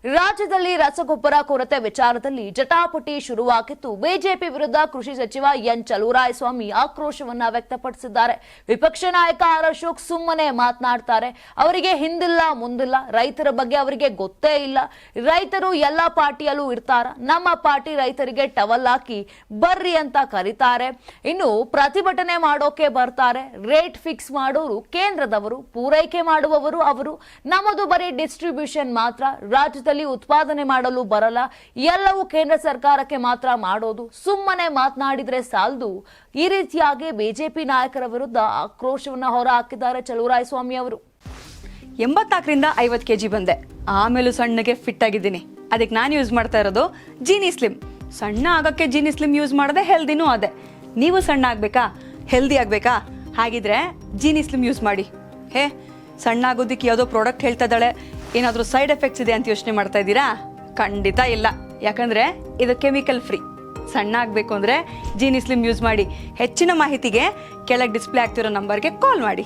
ರಾಜ್ಯದಲ್ಲಿ ರಸಗೊಬ್ಬರ ಕೊರತೆ ವಿಚಾರದಲ್ಲಿ ಜಟಾಪಟಿ ಶುರುವಾಗಿತ್ತು. ಬಿಜೆಪಿ ವಿರುದ್ಧ ಕೃಷಿ ಸಚಿವ ಎನ್ ಚಲುವರಾಯಸ್ವಾಮಿ ಆಕ್ರೋಶವನ್ನ ವ್ಯಕ್ತಪಡಿಸಿದ್ದಾರೆ. ವಿಪಕ್ಷ ನಾಯಕ ಆರ್ ಅಶೋಕ್ ಸುಮ್ಮನೆ ಮಾತನಾಡ್ತಾರೆ. ಅವರಿಗೆ ಹಿಂದಿಲ್ಲ ಮುಂದಿಲ್ಲ, ರೈತರ ಬಗ್ಗೆ ಅವರಿಗೆ ಗೊತ್ತೇ ಇಲ್ಲ. ರೈತರು ಎಲ್ಲಾ ಪಾರ್ಟಿಯಲ್ಲೂ ಇರ್ತಾರ, ನಮ್ಮ ಪಾರ್ಟಿ ರೈತರಿಗೆ ಟವಲ್ ಹಾಕಿ ಬರ್ರಿ ಅಂತ ಕರೀತಾರೆ. ಇನ್ನು ಪ್ರತಿಭಟನೆ ಮಾಡೋಕೆ ಬರ್ತಾರೆ. ರೇಟ್ ಫಿಕ್ಸ್ ಮಾಡೋರು ಕೇಂದ್ರದವರು, ಪೂರೈಕೆ ಮಾಡುವವರು ಅವರು. ನಮ್ಮದು ಬರೀ ಡಿಸ್ಟ್ರಿಬ್ಯೂಷನ್ ಮಾತ್ರ, ರಾಜ್ಯದಲ್ಲಿ ಉತ್ಪಾದನೆ ಮಾಡಲು ಬರಲ್ಲ, ಎಲ್ಲವೂ ಕೇಂದ್ರ ಸರ್ಕಾರಕ್ಕೆ ಮಾತ್ರ ಮಾಡೋದು. ಸುಮ್ಮನೆ ಮಾತನಾಡಿದ್ರೆ ಸಾಲದು. ಈ ರೀತಿಯಾಗಿ ಬಿಜೆಪಿ ನಾಯಕರ ವಿರುದ್ಧ ಆಕ್ರೋಶವನ್ನ ಹೊರ ಹಾಕಿದ್ದಾರೆ ಚಲುವರಾಯಸ್ವಾಮಿ ಅವರು. 84ರಿಂದ 50 kg ಬಂದೆ, ಆಮೇಲೂ ಸಣ್ಣಗೆ ಫಿಟ್ ಆಗಿದ್ದೀನಿ. ಅದಕ್ಕೆ ನಾನು ಯೂಸ್ ಮಾಡ್ತಾ ಇರೋದು ಜೀನಿ ಸ್ಲಿಮ್. ಸಣ್ಣ ಆಗಕ್ಕೆ ಜೀನಿ ಸ್ಲಿಮ್ ಯೂಸ್ ಮಾಡದೆ ಹೆಲ್ದಿನೂ ಅದೇ. ನೀವು ಸಣ್ಣ ಆಗ್ಬೇಕಾ, ಹೆಲ್ದಿ ಆಗ್ಬೇಕಾ? ಹಾಗಿದ್ರೆ ಜೀನಿ ಸ್ಲಿಮ್ ಯೂಸ್ ಮಾಡಿ. ಸಣ್ಣ ಆಗೋದಕ್ಕೆ ಯಾವುದೋ ಪ್ರಾಡಕ್ಟ್ ಹೇಳ್ತಾ ಇದ್ದಾಳೆ, ಏನಾದರೂ ಸೈಡ್ ಎಫೆಕ್ಟ್ಸ್ ಇದೆ ಅಂತ ಯೋಚನೆ ಮಾಡ್ತಾ ಇದ್ದೀರಾ? ಖಂಡಿತ ಇಲ್ಲ, ಯಾಕಂದ್ರೆ ಇದು ಕೆಮಿಕಲ್ ಫ್ರೀ. ಸಣ್ಣ ಆಗಬೇಕು ಅಂದರೆ ಜೀನಿ ಸ್ಲಿಮ್ ಯೂಸ್ ಮಾಡಿ. ಹೆಚ್ಚಿನ ಮಾಹಿತಿಗೆ ಕೆಳಗೆ ಡಿಸ್ಪ್ಲೇ ಆಗ್ತಿರೋ ನಂಬರ್ಗೆ ಕಾಲ್ ಮಾಡಿ.